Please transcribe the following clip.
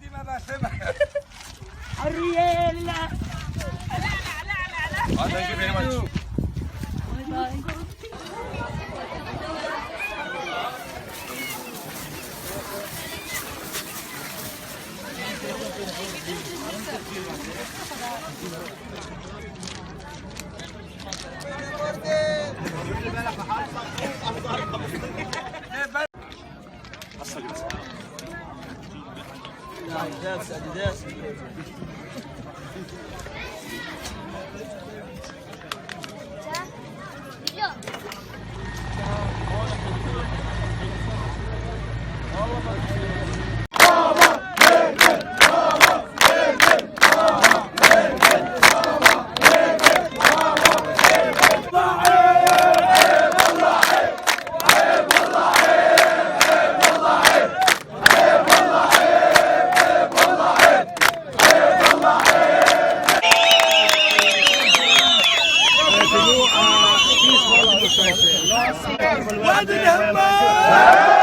ديما بسمع الريال لا Thank you very much. باي باي. اديداس وادي الهمام